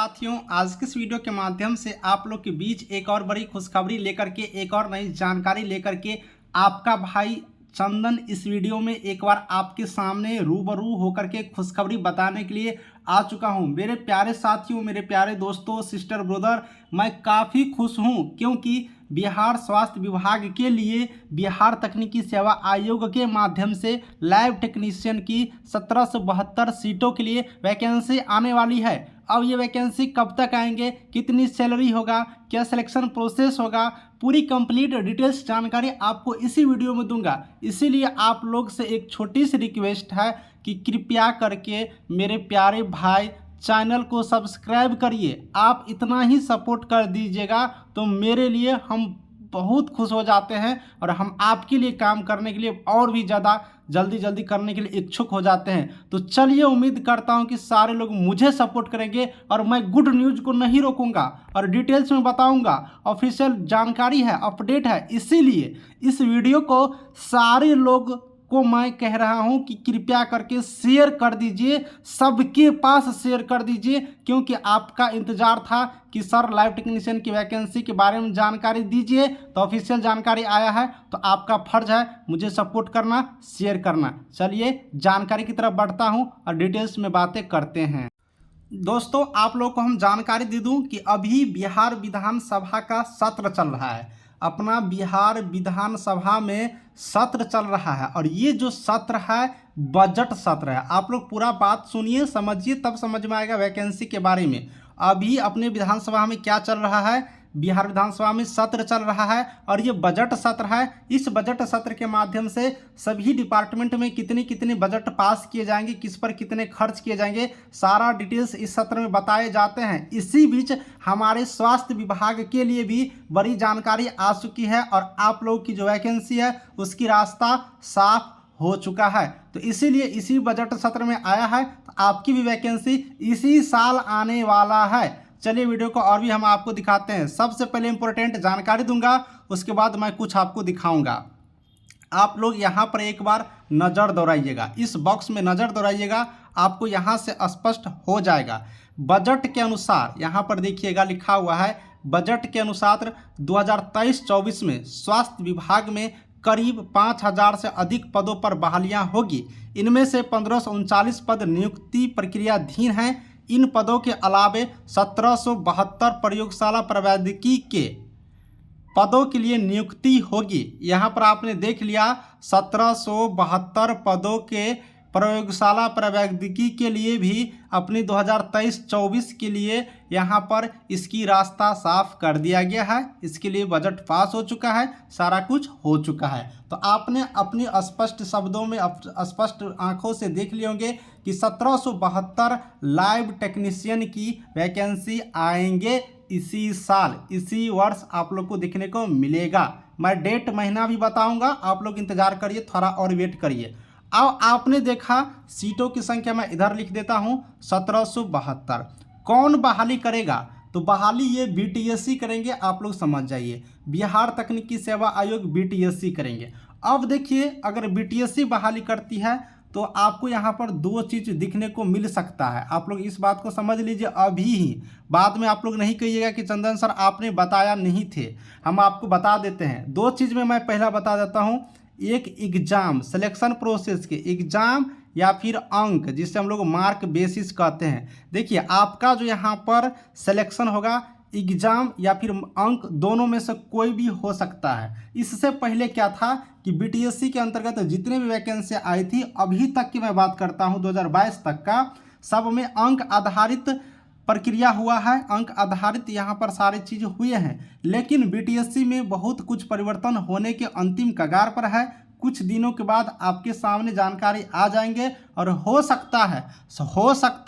साथियों, आज के इस वीडियो के माध्यम से आप लोग के बीच एक और बड़ी खुशखबरी लेकर के, एक और नई जानकारी लेकर के आपका भाई चंदन इस वीडियो में एक बार आपके सामने रूबरू होकर के खुशखबरी बताने के लिए आ चुका हूं। मेरे प्यारे साथियों, मेरे प्यारे दोस्तों, सिस्टर ब्रदर, मैं काफ़ी खुश हूं क्योंकि बिहार स्वास्थ्य विभाग के लिए बिहार तकनीकी सेवा आयोग के माध्यम से लैब टेक्नीशियन की 1772 सीटों के लिए वैकेंसी आने वाली है। अब ये वैकेंसी कब तक आएंगे, कितनी सैलरी होगा, क्या सिलेक्शन प्रोसेस होगा, पूरी कंप्लीट डिटेल्स जानकारी आपको इसी वीडियो में दूंगा। इसीलिए आप लोग से एक छोटी सी रिक्वेस्ट है कि कृपया करके मेरे प्यारे भाई चैनल को सब्सक्राइब करिए। आप इतना ही सपोर्ट कर दीजिएगा तो मेरे लिए हम बहुत खुश हो जाते हैं और हम आपके लिए काम करने के लिए और भी ज़्यादा जल्दी करने के लिए इच्छुक हो जाते हैं। तो चलिए, उम्मीद करता हूं कि सारे लोग मुझे सपोर्ट करेंगे और मैं गुड न्यूज़ को नहीं रोकूंगा और डिटेल्स में बताऊंगा। ऑफिशियल जानकारी है, अपडेट है, इसीलिए इस वीडियो को सारे लोग को मैं कह रहा हूं कि कृपया करके शेयर कर दीजिए, सबके पास शेयर कर दीजिए, क्योंकि आपका इंतजार था कि सर लैब टेक्नीशियन की वैकेंसी के बारे में जानकारी दीजिए। तो ऑफिशियल जानकारी आया है, तो आपका फर्ज है मुझे सपोर्ट करना, शेयर करना। चलिए जानकारी की तरफ बढ़ता हूं और डिटेल्स में बातें करते हैं। दोस्तों, आप लोग को हम जानकारी दे दूं कि अभी बिहार विधानसभा का सत्र चल रहा है। अपना बिहार विधानसभा में सत्र चल रहा है और ये जो सत्र है बजट सत्र है। आप लोग पूरा बात सुनिए, समझिए, तब समझ में आएगा वैकेंसी के बारे में। अभी अपने विधानसभा में क्या चल रहा है, बिहार विधानसभा में सत्र चल रहा है और ये बजट सत्र है। इस बजट सत्र के माध्यम से सभी डिपार्टमेंट में कितने कितने बजट पास किए जाएंगे, किस पर कितने खर्च किए जाएंगे, सारा डिटेल्स इस सत्र में बताए जाते हैं। इसी बीच हमारे स्वास्थ्य विभाग के लिए भी बड़ी जानकारी आ चुकी है और आप लोगों की जो वैकेंसी है उसकी रास्ता साफ हो चुका है। तो इसीलिए इसी बजट सत्र में आया है, तो आपकी भी वैकेंसी इसी साल आने वाला है। चलिए वीडियो को और भी हम आपको दिखाते हैं। सबसे पहले इंपॉर्टेंट जानकारी दूंगा, उसके बाद मैं कुछ आपको दिखाऊंगा। आप लोग यहाँ पर एक बार नज़र दौड़ाइएगा, इस बॉक्स में नज़र दौड़ाइएगा, आपको यहाँ से स्पष्ट हो जाएगा। बजट के अनुसार यहाँ पर देखिएगा लिखा हुआ है, बजट के अनुसार 2023-24 में स्वास्थ्य विभाग में करीब 5000 से अधिक पदों पर बहालियाँ होगी। इनमें से 1539 पद नियुक्ति प्रक्रियाधीन हैं। इन पदों के अलावे 1772 प्रयोगशाला प्रवैधिकी के पदों के लिए नियुक्ति होगी। यहाँ पर आपने देख लिया 1772 पदों के प्रयोगशाला प्रवैधिकी के लिए भी अपनी 2023-24 के लिए यहाँ पर इसकी रास्ता साफ कर दिया गया है। इसके लिए बजट पास हो चुका है, सारा कुछ हो चुका है। तो आपने अपनी स्पष्ट शब्दों में, स्पष्ट आंखों से देख लिए होंगे कि 1772 लैब टेक्नीशियन की वैकेंसी आएंगे इसी साल, इसी वर्ष आप लोग को देखने को मिलेगा। मैं डेट महीना भी बताऊंगा, आप लोग इंतजार करिए, थोड़ा और वेट करिए। अब आपने देखा सीटों की संख्या मैं इधर लिख देता हूं 1772। कौन बहाली करेगा, तो बहाली ये बीटीएससी करेंगे। आप लोग समझ जाइए, बिहार तकनीकी सेवा आयोग बीटीएससी करेंगे। अब देखिए, अगर बीटीएससी बहाली करती है तो आपको यहाँ पर दो चीज़ दिखने को मिल सकता है। आप लोग इस बात को समझ लीजिए अभी ही, बाद में आप लोग नहीं कहिएगा कि चंदन सर आपने बताया नहीं थे। हम आपको बता देते हैं। दो चीज़ में मैं पहला बता देता हूँ। एक एग्जाम, सिलेक्शन प्रोसेस के एग्जाम या फिर अंक, जिसे हम लोग मार्क बेसिस कहते हैं। देखिए, आपका जो यहाँ पर सिलेक्शन होगा, एग्जाम या फिर अंक, दोनों में से कोई भी हो सकता है। इससे पहले क्या था कि बीटीएससी के अंतर्गत जितने भी वैकेंसी आई थी, अभी तक की मैं बात करता हूँ 2022 तक का, सब में अंक आधारित प्रक्रिया हुआ है, अंक आधारित यहाँ पर सारी चीज़ हुए हैं। लेकिन बीटीएससी में बहुत कुछ परिवर्तन होने के अंतिम कगार पर है। कुछ दिनों के बाद आपके सामने जानकारी आ जाएंगे और हो सकता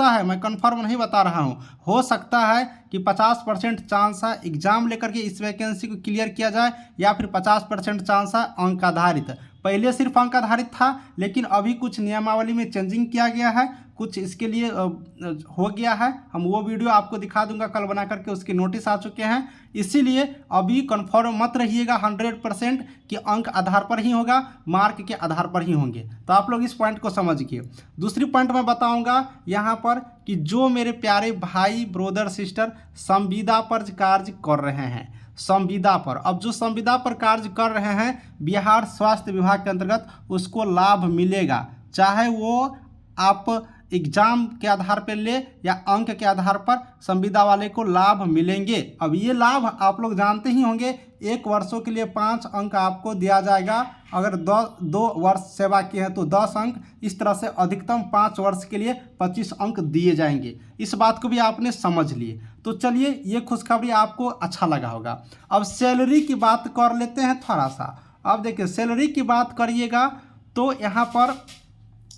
है, मैं कंफर्म नहीं बता रहा हूँ, हो सकता है कि 50% चांस है एग्जाम लेकर के इस वैकेंसी को क्लियर किया जाए, या फिर 50% चांस है अंक आधारित। पहले सिर्फ अंक आधारित था, लेकिन अभी कुछ नियमावली में चेंजिंग किया गया है। कुछ इसके लिए हो गया है, हम वो वीडियो आपको दिखा दूंगा कल बना करके, उसके नोटिस आ चुके हैं। इसीलिए अभी कन्फर्म मत रहिएगा 100% कि अंक आधार पर ही होगा, मार्क के आधार पर ही होंगे। तो आप लोग इस पॉइंट को समझिए। दूसरी पॉइंट मैं बताऊंगा यहाँ पर कि जो मेरे प्यारे भाई ब्रोदर सिस्टर संविदा पर कार्य कर रहे हैं, संविदा पर, अब जो संविदा पर कार्य कर रहे हैं बिहार स्वास्थ्य विभाग के अंतर्गत, उसको लाभ मिलेगा, चाहे वो आप एग्जाम के आधार पर ले या अंक के आधार पर, संविदा वाले को लाभ मिलेंगे। अब ये लाभ आप लोग जानते ही होंगे, 1 वर्षों के लिए 5 अंक आपको दिया जाएगा, अगर 2 वर्ष सेवा किए हैं तो 10 अंक, इस तरह से अधिकतम 5 वर्ष के लिए 25 अंक दिए जाएंगे। इस बात को भी आपने समझ लिए। तो चलिए, ये खुशखबरी आपको अच्छा लगा होगा। अब सैलरी की बात कर लेते हैं थोड़ा सा। अब देखिए, सैलरी की बात करिएगा तो यहाँ पर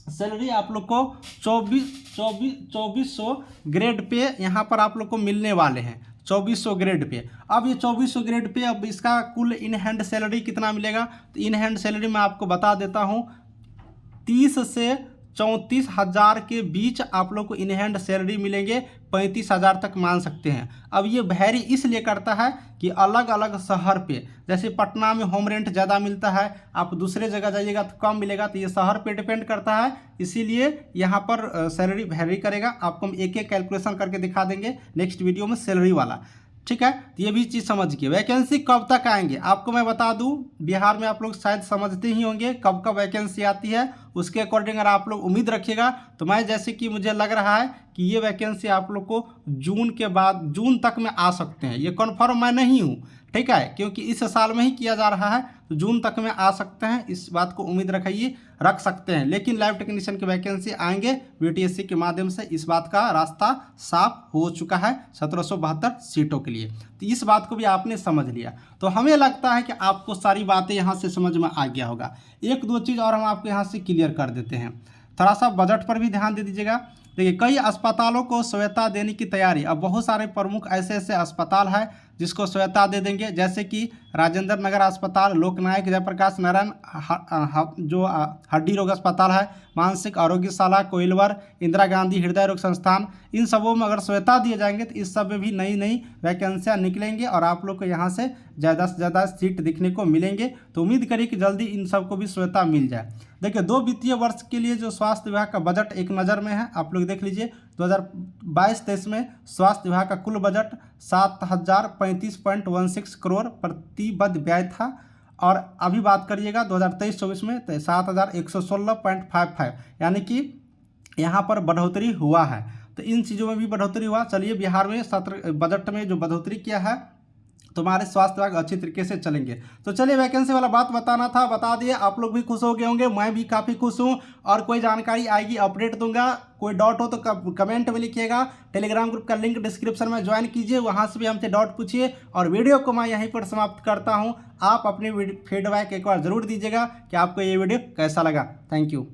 सैलरी आप लोग को 2400 ग्रेड पे यहाँ पर आप लोग को मिलने वाले हैं, 2400 ग्रेड पे। अब ये 2400 ग्रेड पे, अब इसका कुल इन हैंड सैलरी कितना मिलेगा, तो इन हैंड सैलरी मैं आपको बता देता हूँ, 30 से 34,000 के बीच आप लोग को इन हैंड सैलरी मिलेंगे, 35,000 तक मान सकते हैं। अब ये वैरी इसलिए करता है कि अलग अलग शहर पे, जैसे पटना में होम रेंट ज़्यादा मिलता है, आप दूसरे जगह जाइएगा तो कम मिलेगा, तो ये शहर पे डिपेंड करता है, इसीलिए यहाँ पर सैलरी वैरी करेगा। आपको हम एक एक कैलकुलेशन करके दिखा देंगे नेक्स्ट वीडियो में सैलरी वाला, ठीक है। तो ये भी चीज़ समझिए। वैकेंसी कब तक आएंगे आपको मैं बता दूं, बिहार में आप लोग शायद समझते ही होंगे कब कब वैकेंसी आती है, उसके अकॉर्डिंग अगर आप लोग उम्मीद रखिएगा तो मैं, जैसे कि मुझे लग रहा है कि ये वैकेंसी आप लोग को जून के बाद, जून तक में आ सकते हैं। ये कन्फर्म मैं नहीं हूँ, ठीक है, क्योंकि इस साल में ही किया जा रहा है, तो जून तक में आ सकते हैं, इस बात को उम्मीद रख सकते हैं। लेकिन लैब टेक्नीशियन की वैकेंसी आएंगे बीटीएससी के माध्यम से, इस बात का रास्ता साफ हो चुका है 1772 सीटों के लिए। तो इस बात को भी आपने समझ लिया, तो हमें लगता है कि आपको सारी बातें यहाँ से समझ में आ गया होगा। 1-2 चीज़ और हम आपको यहाँ से क्लियर कर देते हैं। थोड़ा सा बजट पर भी ध्यान दे दीजिएगा। देखिए, कई अस्पतालों को स्वायत्ता देने की तैयारी, अब बहुत सारे प्रमुख ऐसे अस्पताल हैं जिसको स्वायत्ता दे देंगे, जैसे कि राजेंद्र नगर अस्पताल, लोकनायक जयप्रकाश नारायण जो हड्डी रोग अस्पताल है, मानसिक आरोग्यशाला, कोइलवर, इंदिरा गांधी हृदय रोग संस्थान, इन सबों में अगर स्वायत्ता दिए जाएंगे तो इस सब में भी नई नई वैकेंसियाँ निकलेंगे और आप लोग को यहाँ से ज़्यादा सीट दिखने को मिलेंगे। तो उम्मीद करिए कि जल्दी इन सबको भी स्वायत्ता मिल जाए। देखिए, 2 वित्तीय वर्ष के लिए जो स्वास्थ्य विभाग का बजट एक नज़र में है, आप लोग देख लीजिए। 2022-23 में स्वास्थ्य विभाग का कुल बजट 7,035.16 करोड़ प्रतिबद्ध व्यय था, और अभी बात करिएगा 2023-24 में तो 7,116.55, यानी कि यहाँ पर बढ़ोतरी हुआ है। तो इन चीज़ों में भी बढ़ोतरी हुआ। चलिए, बिहार में सत्र बजट में जो बढ़ोतरी किया है, तुम्हारे स्वास्थ्य विभाग अच्छी तरीके से चलेंगे। तो चलिए, वैकेंसी वाला बात बताना था, बता दिए। आप लोग भी खुश हो गए होंगे, मैं भी काफ़ी खुश हूँ, और कोई जानकारी आएगी अपडेट दूंगा। कोई डाउट हो तो कमेंट में लिखिएगा। टेलीग्राम ग्रुप का लिंक डिस्क्रिप्शन में ज्वाइन कीजिए, वहाँ से भी हमसे डाउट पूछिए। और वीडियो को मैं यहीं पर समाप्त करता हूँ। आप अपनी फीडबैक एक बार ज़रूर दीजिएगा कि आपको ये वीडियो कैसा लगा। Thank you.